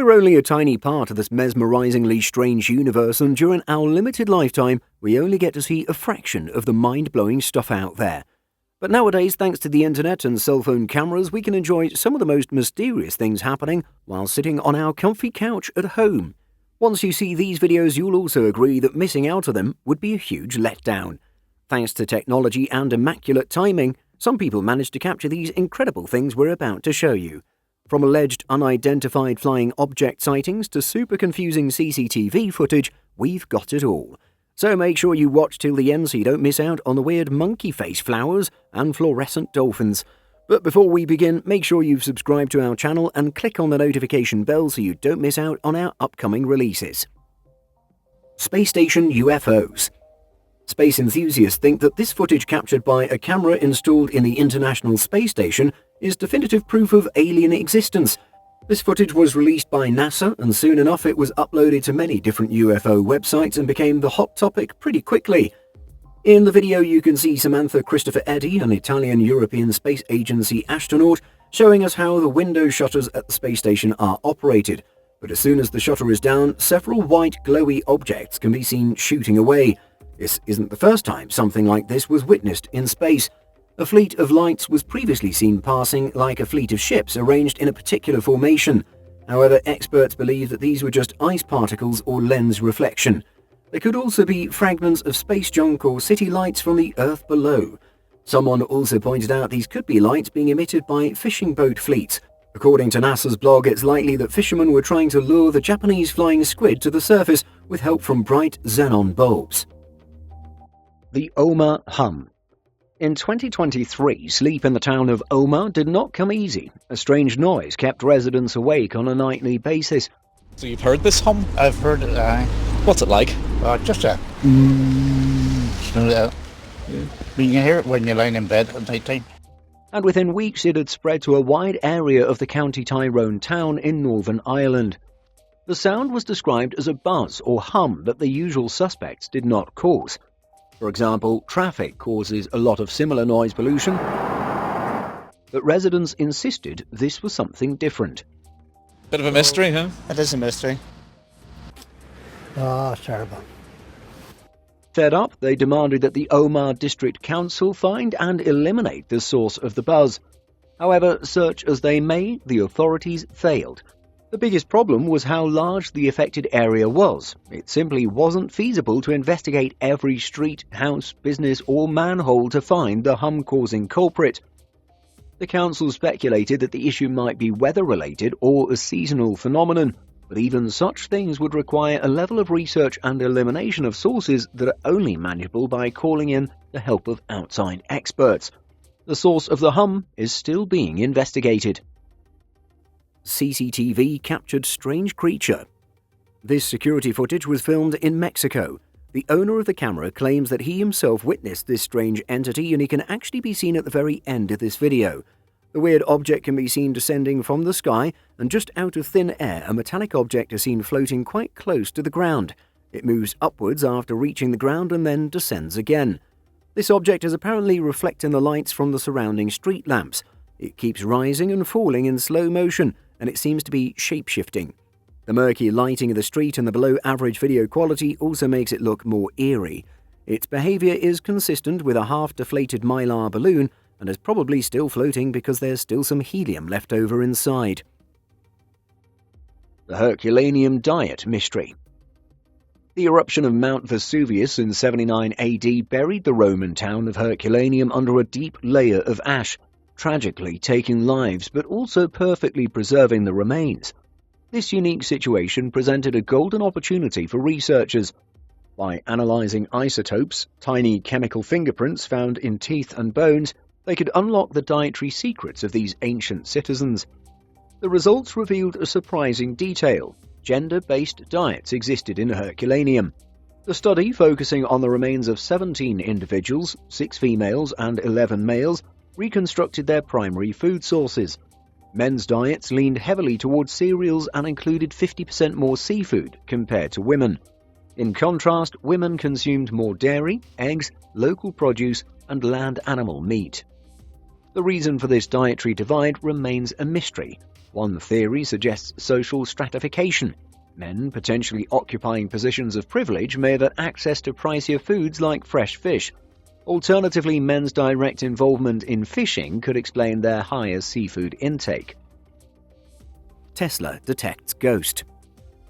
We're only a tiny part of this mesmerizingly strange universe, and during our limited lifetime, we only get to see a fraction of the mind-blowing stuff out there. But nowadays, thanks to the internet and cell phone cameras, we can enjoy some of the most mysterious things happening while sitting on our comfy couch at home. Once you see these videos, you'll also agree that missing out on them would be a huge letdown. Thanks to technology and immaculate timing, some people managed to capture these incredible things we're about to show you. From alleged unidentified flying object sightings to super confusing CCTV footage, we've got it all. So make sure you watch till the end so you don't miss out on the weird monkey face flowers and fluorescent dolphins. But before we begin, make sure you've subscribed to our channel and click on the notification bell so you don't miss out on our upcoming releases. Space Station UFOs. Space enthusiasts think that this footage captured by a camera installed in the International Space Station is definitive proof of alien existence. This footage was released by NASA, and soon enough it was uploaded to many different UFO websites and became the hot topic pretty quickly. In the video you can see Samantha Christopher Eddy, an Italian European Space Agency astronaut, showing us how the window shutters at the space station are operated. But as soon as the shutter is down, several white glowy objects can be seen shooting away. This isn't the first time something like this was witnessed in space. A fleet of lights was previously seen passing like a fleet of ships arranged in a particular formation. However, experts believe that these were just ice particles or lens reflection. They could also be fragments of space junk or city lights from the Earth below. Someone also pointed out these could be lights being emitted by fishing boat fleets. According to NASA's blog, it's likely that fishermen were trying to lure the Japanese flying squid to the surface with help from bright xenon bulbs. The Omagh hum. In 2023, sleep in the town of Omagh did not come easy. A strange noise kept residents awake on a nightly basis. So you've heard this hum? I've heard it, What's it like? just a... You can hear it when you're lying in bed at night time. And within weeks it had spread to a wide area of the County Tyrone town in Northern Ireland. The sound was described as a buzz or hum that the usual suspects did not cause. For example, traffic causes a lot of similar noise pollution, but residents insisted this was something different. Bit of a mystery, huh? It is a mystery. Oh, it's terrible. Fed up, they demanded that the Omagh District Council find and eliminate the source of the buzz. However, search as they may, the authorities failed. The biggest problem was how large the affected area was. It simply wasn't feasible to investigate every street, house, business or manhole to find the hum-causing culprit. The council speculated that the issue might be weather-related or a seasonal phenomenon, but even such things would require a level of research and elimination of sources that are only manageable by calling in the help of outside experts. The source of the hum is still being investigated. CCTV captured strange creature. This security footage was filmed in Mexico. The owner of the camera claims that he himself witnessed this strange entity, and he can actually be seen at the very end of this video. The weird object can be seen descending from the sky, and just out of thin air a metallic object is seen floating quite close to the ground. It moves upwards after reaching the ground and then descends again. This object is apparently reflecting the lights from the surrounding street lamps. It keeps rising and falling in slow motion, and it seems to be shape-shifting. The murky lighting of the street and the below-average video quality also makes it look more eerie. Its behavior is consistent with a half-deflated mylar balloon and is probably still floating because there's still some helium left over inside. The Herculaneum diet mystery. The eruption of Mount Vesuvius in 79 AD buried the Roman town of Herculaneum under a deep layer of ash, tragically taking lives but also perfectly preserving the remains. This unique situation presented a golden opportunity for researchers. By analysing isotopes, tiny chemical fingerprints found in teeth and bones, they could unlock the dietary secrets of these ancient citizens. The results revealed a surprising detail. Gender-based diets existed in Herculaneum. The study, focusing on the remains of 17 individuals, 6 females and 11 males, reconstructed their primary food sources. Men's diets leaned heavily towards cereals and included 50% more seafood compared to women. In contrast, women consumed more dairy, eggs, local produce, and land animal meat. The reason for this dietary divide remains a mystery. One theory suggests social stratification. Men potentially occupying positions of privilege may have had access to pricier foods like fresh fish. Alternatively, men's direct involvement in fishing could explain their higher seafood intake. Tesla detects ghost.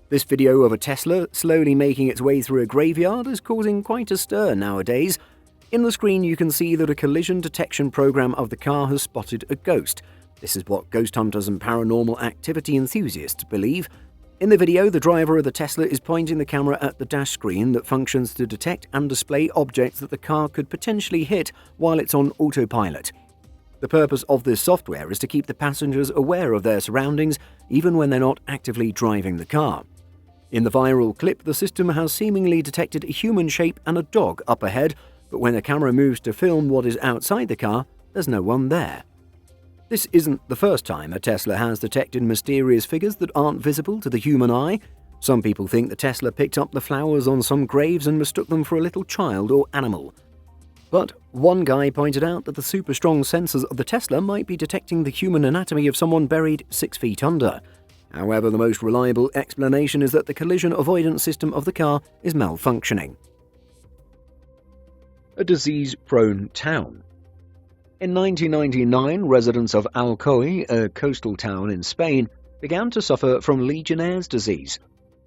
This video of a Tesla slowly making its way through a graveyard is causing quite a stir nowadays. In the screen you can see that a collision detection program of the car has spotted a ghost. This is what ghost hunters and paranormal activity enthusiasts believe. In the video, the driver of the Tesla is pointing the camera at the dash screen that functions to detect and display objects that the car could potentially hit while it's on autopilot. The purpose of this software is to keep the passengers aware of their surroundings even when they're not actively driving the car. In the viral clip, the system has seemingly detected a human shape and a dog up ahead, but when the camera moves to film what is outside the car, there's no one there. This isn't the first time a Tesla has detected mysterious figures that aren't visible to the human eye. Some people think the Tesla picked up the flowers on some graves and mistook them for a little child or animal. But one guy pointed out that the super strong sensors of the Tesla might be detecting the human anatomy of someone buried 6 feet under. However, the most reliable explanation is that the collision avoidance system of the car is malfunctioning. A disease-prone town. In 1999, residents of Alcoy, a coastal town in Spain, began to suffer from Legionnaire's disease.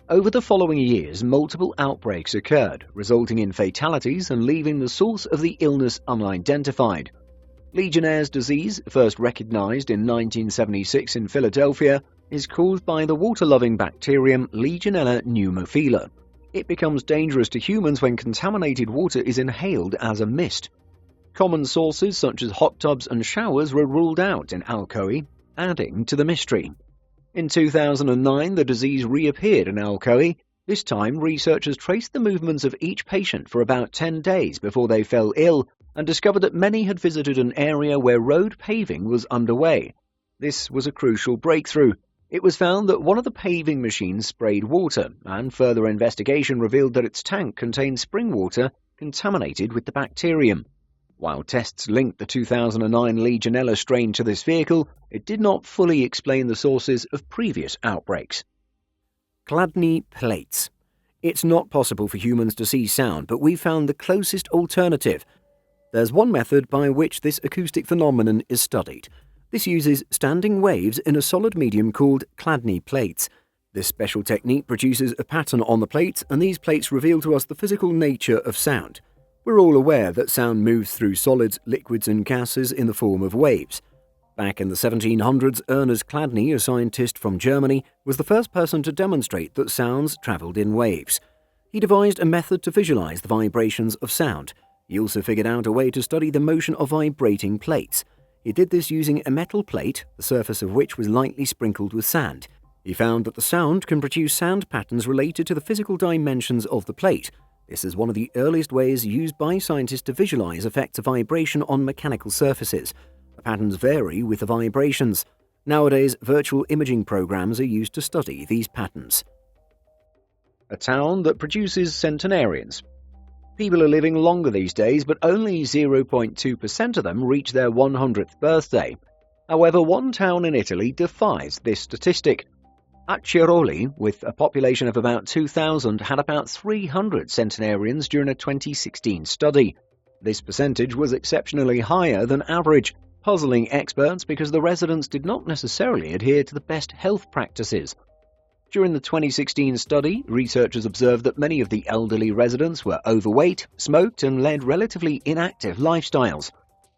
Over the following years, multiple outbreaks occurred, resulting in fatalities and leaving the source of the illness unidentified. Legionnaire's disease, first recognized in 1976 in Philadelphia, is caused by the water-loving bacterium Legionella pneumophila. It becomes dangerous to humans when contaminated water is inhaled as a mist. Common sources such as hot tubs and showers were ruled out in Alcoy, adding to the mystery. In 2009, the disease reappeared in Alcoy. This time, researchers traced the movements of each patient for about 10 days before they fell ill and discovered that many had visited an area where road paving was underway. This was a crucial breakthrough. It was found that one of the paving machines sprayed water, and further investigation revealed that its tank contained spring water contaminated with the bacterium. While tests linked the 2009 Legionella strain to this vehicle, it did not fully explain the sources of previous outbreaks. Chladni plates. It's not possible for humans to see sound, but we've found the closest alternative. There's one method by which this acoustic phenomenon is studied. This uses standing waves in a solid medium called Chladni plates. This special technique produces a pattern on the plates, and these plates reveal to us the physical nature of sound. We're all aware that sound moves through solids, liquids and gases in the form of waves. Back in the 1700s, Ernest Chladni, a scientist from Germany, was the first person to demonstrate that sounds travelled in waves. He devised a method to visualize the vibrations of sound. He also figured out a way to study the motion of vibrating plates. He did this using a metal plate, the surface of which was lightly sprinkled with sand. He found that the sound can produce sound patterns related to the physical dimensions of the plate. This is one of the earliest ways used by scientists to visualize effects of vibration on mechanical surfaces. The patterns vary with the vibrations. Nowadays, virtual imaging programs are used to study these patterns. A town that produces centenarians. People are living longer these days, but only 0.2% of them reach their 100th birthday. However, one town in Italy defies this statistic. Acciaroli, with a population of about 2,000, had about 300 centenarians during a 2016 study. This percentage was exceptionally higher than average, puzzling experts because the residents did not necessarily adhere to the best health practices. During the 2016 study, researchers observed that many of the elderly residents were overweight, smoked, and led relatively inactive lifestyles.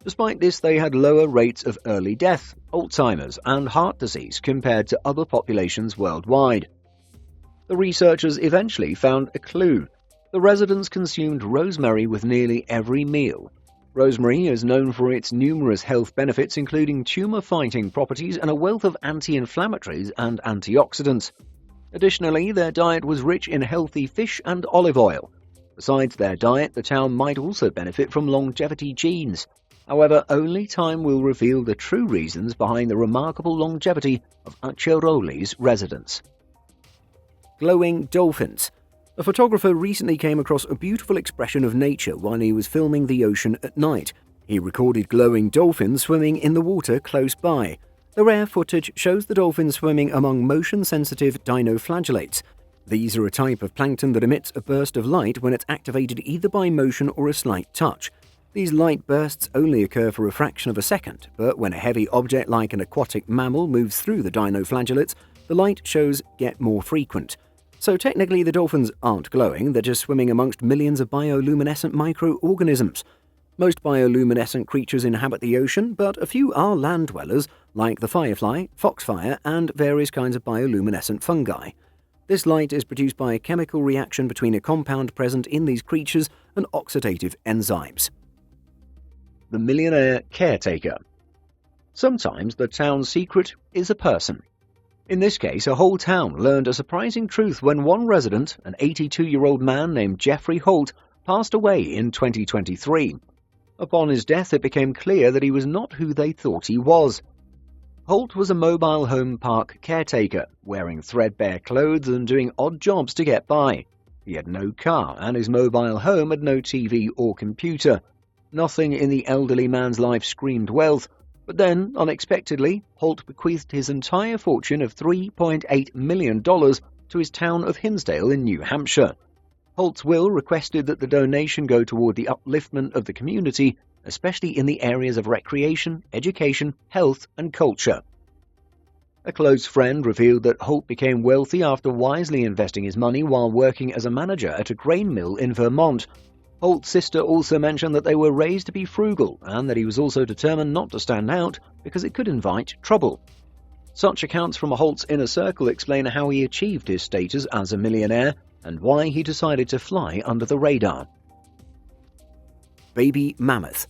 Despite this, they had lower rates of early death, Alzheimer's, and heart disease compared to other populations worldwide. The researchers eventually found a clue. The residents consumed rosemary with nearly every meal. Rosemary is known for its numerous health benefits, including tumor-fighting properties and a wealth of anti-inflammatories and antioxidants. Additionally, their diet was rich in healthy fish and olive oil. Besides their diet, the town might also benefit from longevity genes. However, only time will reveal the true reasons behind the remarkable longevity of Acciaroli's residents. Glowing dolphins. A photographer recently came across a beautiful expression of nature while he was filming the ocean at night. He recorded glowing dolphins swimming in the water close by. The rare footage shows the dolphins swimming among motion-sensitive dinoflagellates. These are a type of plankton that emits a burst of light when it's activated either by motion or a slight touch. These light bursts only occur for a fraction of a second, but when a heavy object like an aquatic mammal moves through the dinoflagellates, the light shows get more frequent. So technically the dolphins aren't glowing, they're just swimming amongst millions of bioluminescent microorganisms. Most bioluminescent creatures inhabit the ocean, but a few are land dwellers, like the firefly, foxfire, and various kinds of bioluminescent fungi. This light is produced by a chemical reaction between a compound present in these creatures and oxidative enzymes. The millionaire caretaker. Sometimes the town's secret is a person. In this case, a whole town learned a surprising truth when one resident, an 82-year-old man named Jeffrey Holt, passed away in 2023. Upon his death, it became clear that he was not who they thought he was. Holt was a mobile home park caretaker, wearing threadbare clothes and doing odd jobs to get by. He had no car, and his mobile home had no TV or computer. Nothing in the elderly man's life screamed wealth, but then, unexpectedly, Holt bequeathed his entire fortune of $3.8 million to his town of Hinsdale in New Hampshire. Holt's will requested that the donation go toward the upliftment of the community, especially in the areas of recreation, education, health, and culture. A close friend revealed that Holt became wealthy after wisely investing his money while working as a manager at a grain mill in Vermont. Holt's sister also mentioned that they were raised to be frugal and that he was also determined not to stand out because it could invite trouble. Such accounts from Holt's inner circle explain how he achieved his status as a millionaire and why he decided to fly under the radar. Baby mammoth.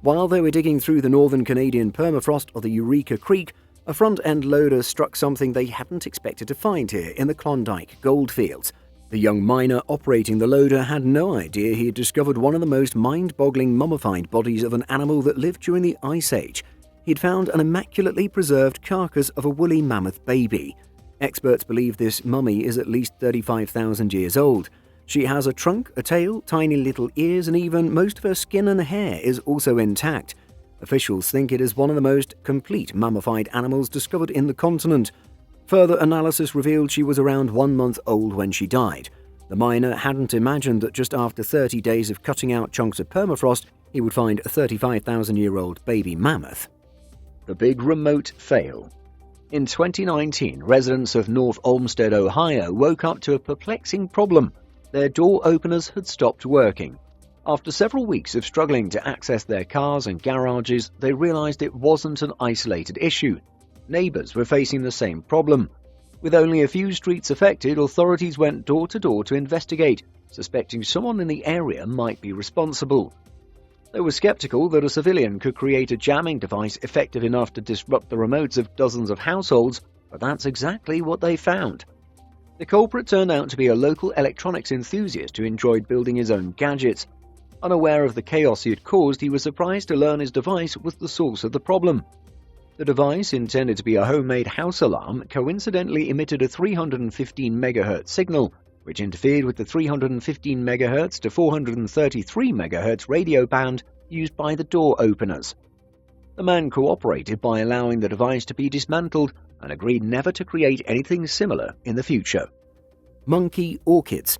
While they were digging through the northern Canadian permafrost of the Eureka Creek, a front-end loader struck something they hadn't expected to find here in the Klondike goldfields. The young miner operating the loader had no idea he had discovered one of the most mind-boggling mummified bodies of an animal that lived during the Ice Age. He'd found an immaculately preserved carcass of a woolly mammoth baby. Experts believe this mummy is at least 35,000 years old. She has a trunk, a tail, tiny little ears, and even most of her skin and hair is also intact. Officials think it is one of the most complete mummified animals discovered in the continent. Further analysis revealed she was around 1 month old when she died. The miner hadn't imagined that just after 30 days of cutting out chunks of permafrost, he would find a 35,000-year-old baby mammoth. The big remote fail. In 2019, residents of North Olmsted, Ohio, woke up to a perplexing problem. Their door openers had stopped working. After several weeks of struggling to access their cars and garages, they realized it wasn't an isolated issue. Neighbors were facing the same problem. With only a few streets affected, authorities went door to door to investigate, suspecting someone in the area might be responsible. They were skeptical that a civilian could create a jamming device effective enough to disrupt the remotes of dozens of households, but that's exactly what they found. The culprit turned out to be a local electronics enthusiast who enjoyed building his own gadgets. Unaware of the chaos he had caused, he was surprised to learn his device was the source of the problem. The device, intended to be a homemade house alarm, coincidentally emitted a 315 MHz signal, which interfered with the 315 MHz to 433 MHz radio band used by the door openers. The man cooperated by allowing the device to be dismantled and agreed never to create anything similar in the future. Monkey orchids.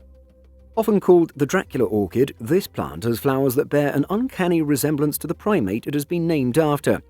Often called the Dracula orchid, this plant has flowers that bear an uncanny resemblance to the primate it has been named after.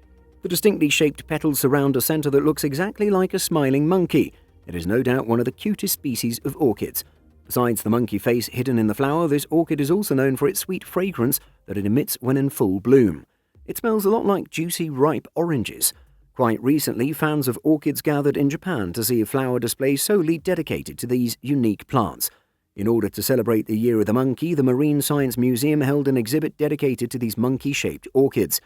The distinctly shaped petals surround a center that looks exactly like a smiling monkey. It is no doubt one of the cutest species of orchids. Besides the monkey face hidden in the flower, this orchid is also known for its sweet fragrance that it emits when in full bloom. It smells a lot like juicy, ripe oranges. Quite recently, fans of orchids gathered in Japan to see a flower display solely dedicated to these unique plants. In order to celebrate the Year of the Monkey, the Marine Science Museum held an exhibit dedicated to these monkey-shaped orchids.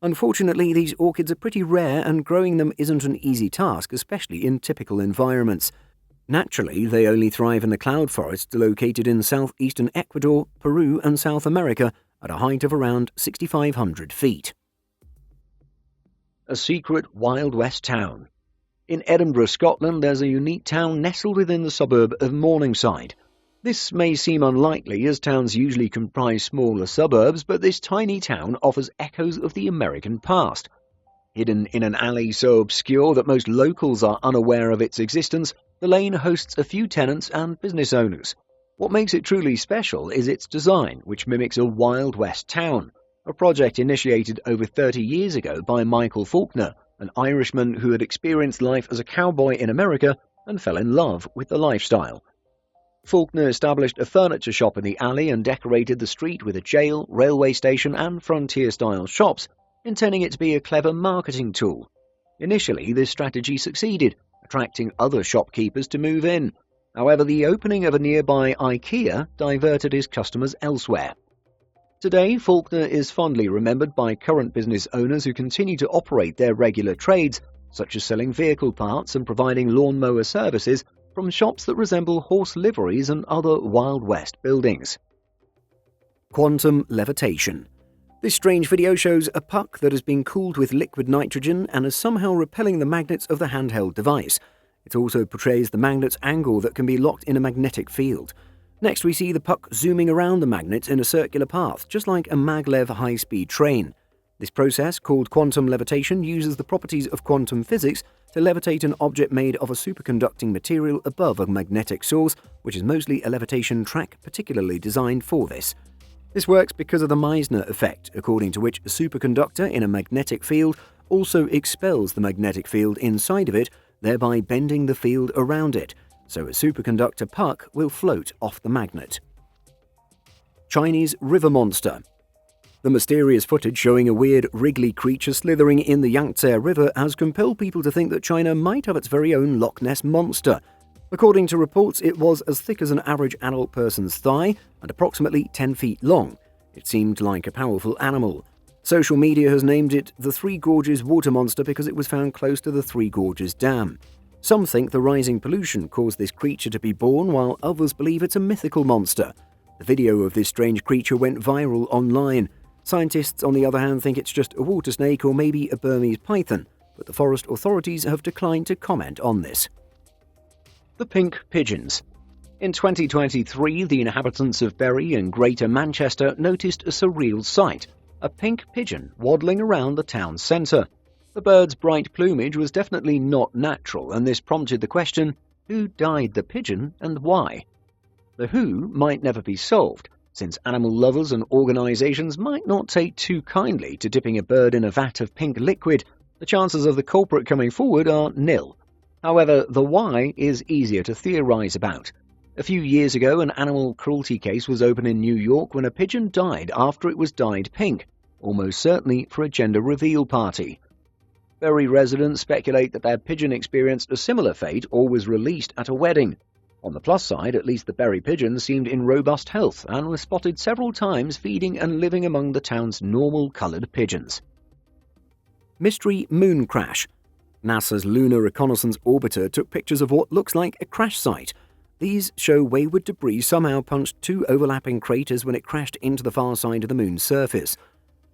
Unfortunately, these orchids are pretty rare and growing them isn't an easy task, especially in typical environments. Naturally, they only thrive in the cloud forests located in southeastern Ecuador, Peru and South America at a height of around 6,500 feet. A secret Wild West town. In Edinburgh, Scotland, there's a unique town nestled within the suburb of Morningside. This may seem unlikely, as towns usually comprise smaller suburbs, but this tiny town offers echoes of the American past. Hidden in an alley so obscure that most locals are unaware of its existence, the lane hosts a few tenants and business owners. What makes it truly special is its design, which mimics a Wild West town, a project initiated over 30 years ago by Michael Faulkner, an Irishman who had experienced life as a cowboy in America and fell in love with the lifestyle. Faulkner established a furniture shop in the alley and decorated the street with a jail, railway station and frontier-style shops, intending it to be a clever marketing tool. Initially, this strategy succeeded, attracting other shopkeepers to move in. However, the opening of a nearby IKEA diverted his customers elsewhere. Today, Faulkner is fondly remembered by current business owners who continue to operate their regular trades, such as selling vehicle parts and providing lawnmower services from shops that resemble horse liveries and other Wild West buildings. Quantum levitation. This strange video shows a puck that has been cooled with liquid nitrogen and is somehow repelling the magnets of the handheld device. It also portrays the magnet's angle that can be locked in a magnetic field. Next, we see the puck zooming around the magnet in a circular path, just like a maglev high-speed train. This process, called quantum levitation, uses the properties of quantum physics to levitate an object made of a superconducting material above a magnetic source, which is mostly a levitation track particularly designed for this. This works because of the Meissner effect, according to which a superconductor in a magnetic field also expels the magnetic field inside of it, thereby bending the field around it, so a superconductor puck will float off the magnet. Chinese river monster. The mysterious footage showing a weird, wriggly creature slithering in the Yangtze River has compelled people to think that China might have its very own Loch Ness monster. According to reports, it was as thick as an average adult person's thigh and approximately 10 feet long. It seemed like a powerful animal. Social media has named it the Three Gorges water monster because it was found close to the Three Gorges Dam. Some think the rising pollution caused this creature to be born, while others believe it's a mythical monster. The video of this strange creature went viral online. Scientists, on the other hand, think it's just a water snake or maybe a Burmese python, but the forest authorities have declined to comment on this. The pink pigeons. In 2023, the inhabitants of Bury and Greater Manchester noticed a surreal sight, a pink pigeon waddling around the town centre. The bird's bright plumage was definitely not natural, and this prompted the question, who dyed the pigeon and why? The who might never be solved, since animal lovers and organisations might not take too kindly to dipping a bird in a vat of pink liquid. The chances of the culprit coming forward are nil. However, the why is easier to theorise about. A few years ago, an animal cruelty case was opened in New York when a pigeon died after it was dyed pink, almost certainly for a gender reveal party. Bury residents speculate that their pigeon experienced a similar fate or was released at a wedding. On the plus side, at least the Bury pigeon seemed in robust health and was spotted several times feeding and living among the town's normal-coloured pigeons. Mystery moon crash. NASA's Lunar Reconnaissance Orbiter took pictures of what looks like a crash site. These show wayward debris somehow punched two overlapping craters when it crashed into the far side of the moon's surface.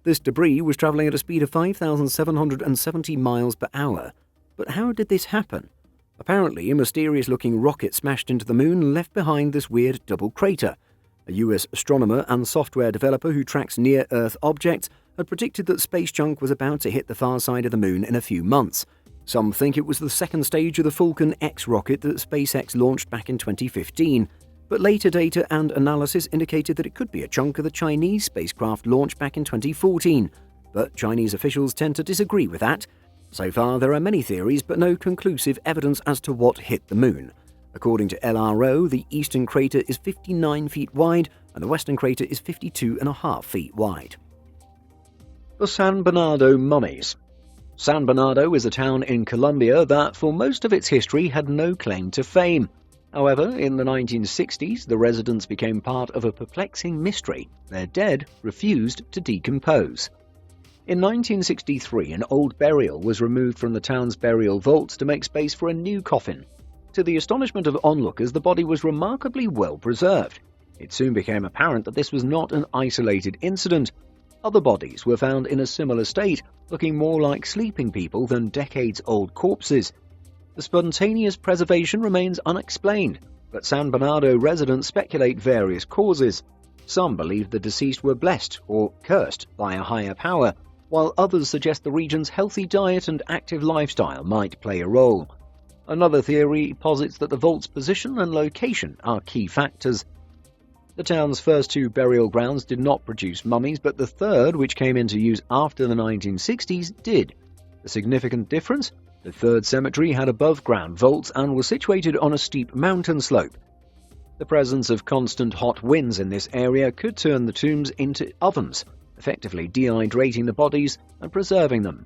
This debris was travelling at a speed of 5,770 miles per hour. But how did this happen? Apparently, a mysterious-looking rocket smashed into the moon and left behind this weird double crater. A US astronomer and software developer who tracks near-Earth objects had predicted that space junk was about to hit the far side of the moon in a few months. Some think it was the second stage of the Falcon X rocket that SpaceX launched back in 2015, but later data and analysis indicated that it could be a chunk of the Chinese spacecraft launched back in 2014, but Chinese officials tend to disagree with that. So far, there are many theories, but no conclusive evidence as to what hit the moon. According to LRO, the eastern crater is 59 feet wide, and the western crater is 52.5 feet wide. The San Bernardo mummies. San Bernardo is a town in Colombia that, for most of its history, had no claim to fame. However, in the 1960s, the residents became part of a perplexing mystery. Their dead refused to decompose. In 1963, an old burial was removed from the town's burial vaults to make space for a new coffin. To the astonishment of onlookers, the body was remarkably well preserved. It soon became apparent that this was not an isolated incident. Other bodies were found in a similar state, looking more like sleeping people than decades-old corpses. The spontaneous preservation remains unexplained, but San Bernardo residents speculate various causes. Some believe the deceased were blessed or cursed by a higher power, while others suggest the region's healthy diet and active lifestyle might play a role. Another theory posits that the vault's position and location are key factors. The town's first two burial grounds did not produce mummies, but the third, which came into use after the 1960s, did. The significant difference? The third cemetery had above-ground vaults and was situated on a steep mountain slope. The presence of constant hot winds in this area could turn the tombs into ovens, effectively dehydrating the bodies and preserving them.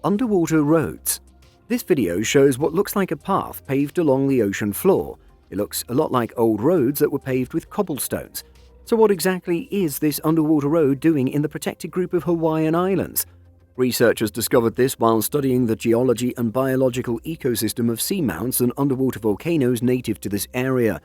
Underwater roads. This video shows what looks like a path paved along the ocean floor. It looks a lot like old roads that were paved with cobblestones. So what exactly is this underwater road doing in the protected group of Hawaiian Islands? Researchers discovered this while studying the geology and biological ecosystem of seamounts and underwater volcanoes native to this area.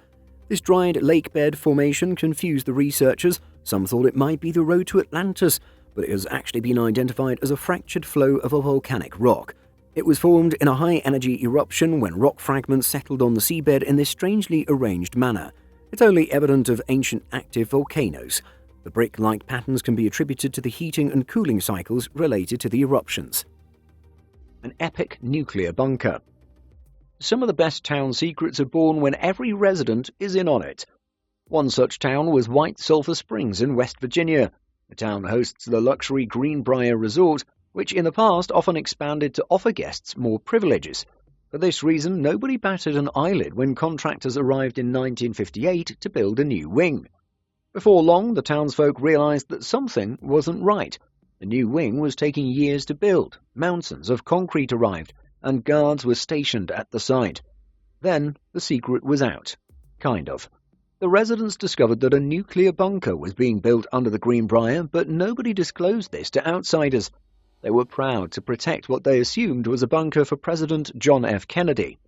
This dried lake bed formation confused the researchers. Some thought it might be the road to Atlantis, but it has actually been identified as a fractured flow of a volcanic rock. It was formed in a high-energy eruption when rock fragments settled on the seabed in this strangely arranged manner. It's only evident of ancient active volcanoes. The brick-like patterns can be attributed to the heating and cooling cycles related to the eruptions. An epic nuclear bunker. Some of the best town secrets are born when every resident is in on it. One such town was White Sulphur Springs in West Virginia. The town hosts the luxury Greenbrier Resort, which in the past often expanded to offer guests more privileges. For this reason, nobody batted an eyelid when contractors arrived in 1958 to build a new wing. Before long, the townsfolk realized that something wasn't right. The new wing was taking years to build, mountains of concrete arrived, and guards were stationed at the site. Then the secret was out. Kind of. The residents discovered that a nuclear bunker was being built under the Greenbrier, but nobody disclosed this to outsiders. They were proud to protect what they assumed was a bunker for President John F. Kennedy.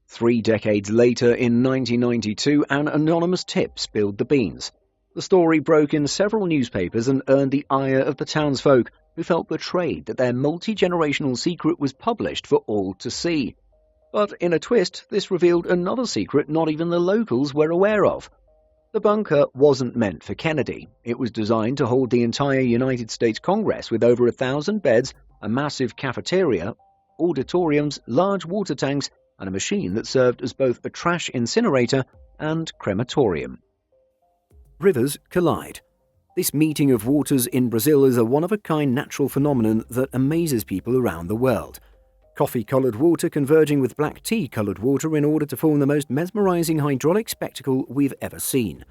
3 decades later, in 1992, an anonymous tip spilled the beans. The story broke in several newspapers and earned the ire of the townsfolk, who felt betrayed that their multi-generational secret was published for all to see. But in a twist, this revealed another secret not even the locals were aware of. The bunker wasn't meant for Kennedy. It was designed to hold the entire United States Congress with over 1,000 beds, a massive cafeteria, auditoriums, large water tanks, and a machine that served as both a trash incinerator and crematorium. Rivers collide. This meeting of waters in Brazil is a one-of-a-kind natural phenomenon that amazes people around the world. Coffee-coloured water converging with black tea-coloured water in order to form the most mesmerising hydraulic spectacle we've ever seen.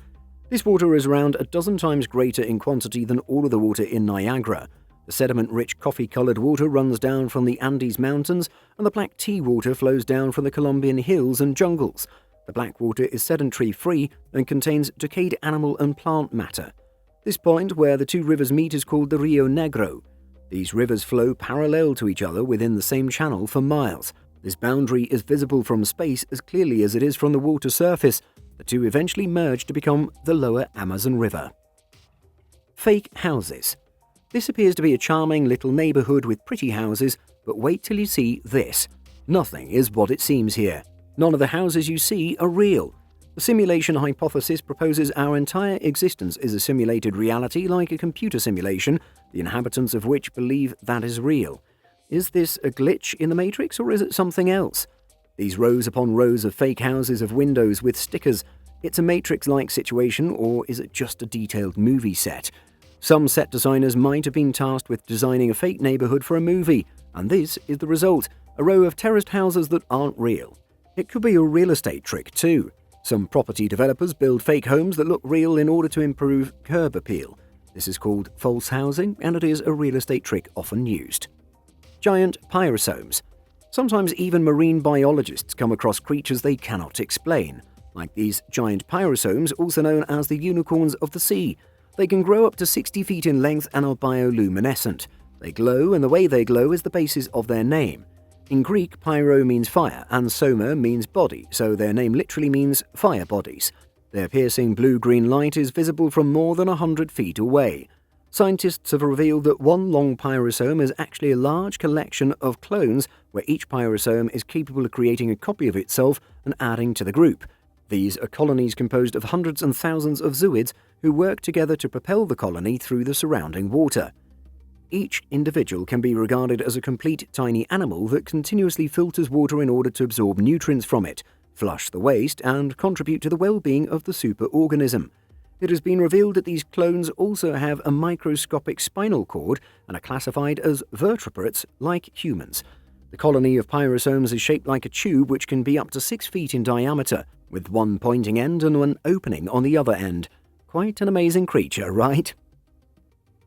This water is around a dozen times greater in quantity than all of the water in Niagara. The sediment-rich coffee-coloured water runs down from the Andes Mountains, and the black tea water flows down from the Colombian hills and jungles. The black water is sedentary-free and contains decayed animal and plant matter. This point where the two rivers meet is called the Rio Negro. These rivers flow parallel to each other within the same channel for miles. This boundary is visible from space as clearly as it is from the water surface. The two eventually merge to become the lower Amazon River. Fake houses. This appears to be a charming little neighborhood with pretty houses, but wait till you see this. Nothing is what it seems here. None of the houses you see are real. The simulation hypothesis proposes our entire existence is a simulated reality like a computer simulation, the inhabitants of which believe that is real. Is this a glitch in the Matrix, or is it something else? These rows upon rows of fake houses of windows with stickers. It's a Matrix-like situation, or is it just a detailed movie set? Some set designers might have been tasked with designing a fake neighborhood for a movie, and this is the result, a row of terraced houses that aren't real. It could be a real estate trick too. Some property developers build fake homes that look real in order to improve curb appeal. This is called false housing, and it is a real estate trick often used. Giant pyrosomes. Sometimes even marine biologists come across creatures they cannot explain, like these giant pyrosomes, also known as the unicorns of the sea. They can grow up to 60 feet in length and are bioluminescent. They glow, and the way they glow is the basis of their name. In Greek, pyro means fire, and soma means body, so their name literally means fire bodies. Their piercing blue-green light is visible from more than 100 feet away. Scientists have revealed that one long pyrosome is actually a large collection of clones where each pyrosome is capable of creating a copy of itself and adding to the group. These are colonies composed of hundreds and thousands of zooids who work together to propel the colony through the surrounding water. Each individual can be regarded as a complete tiny animal that continuously filters water in order to absorb nutrients from it, flush the waste, and contribute to the well-being of the superorganism. It has been revealed that these clones also have a microscopic spinal cord and are classified as vertebrates like humans. The colony of pyrosomes is shaped like a tube which can be up to 6 feet in diameter, with one pointing end and one opening on the other end. Quite an amazing creature, right?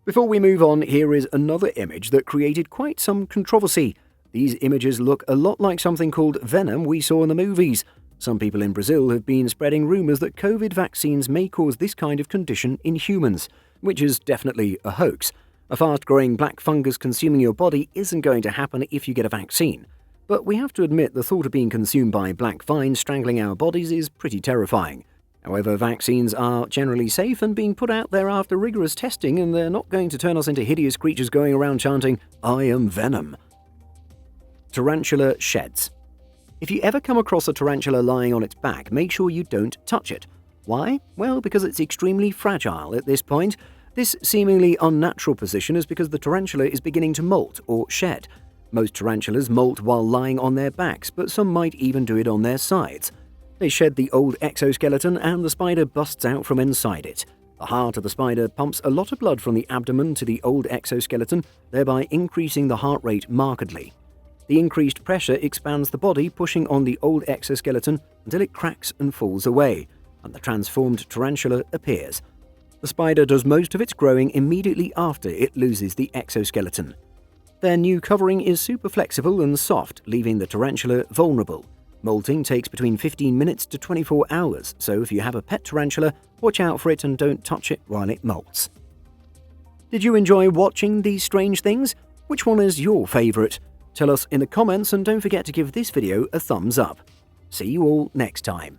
Before we move on, here is another image that created quite some controversy. These images look a lot like something called venom we saw in the movies. Some people in Brazil have been spreading rumours that COVID vaccines may cause this kind of condition in humans, which is definitely a hoax. A fast-growing black fungus consuming your body isn't going to happen if you get a vaccine. But we have to admit the thought of being consumed by black vines strangling our bodies is pretty terrifying. However, vaccines are generally safe and being put out there after rigorous testing, and they're not going to turn us into hideous creatures going around chanting, "I am venom." Tarantula sheds. If you ever come across a tarantula lying on its back, make sure you don't touch it. Why? Well, because it's extremely fragile at this point. This seemingly unnatural position is because the tarantula is beginning to molt or shed. Most tarantulas molt while lying on their backs, but some might even do it on their sides. They shed the old exoskeleton and the spider busts out from inside it. The heart of the spider pumps a lot of blood from the abdomen to the old exoskeleton, thereby increasing the heart rate markedly. The increased pressure expands the body, pushing on the old exoskeleton until it cracks and falls away, and the transformed tarantula appears. The spider does most of its growing immediately after it loses the exoskeleton. Their new covering is super flexible and soft, leaving the tarantula vulnerable. Molting takes between 15 minutes to 24 hours, so if you have a pet tarantula, watch out for it and don't touch it while it molts. Did you enjoy watching these strange things? Which one is your favourite? Tell us in the comments and don't forget to give this video a thumbs up. See you all next time.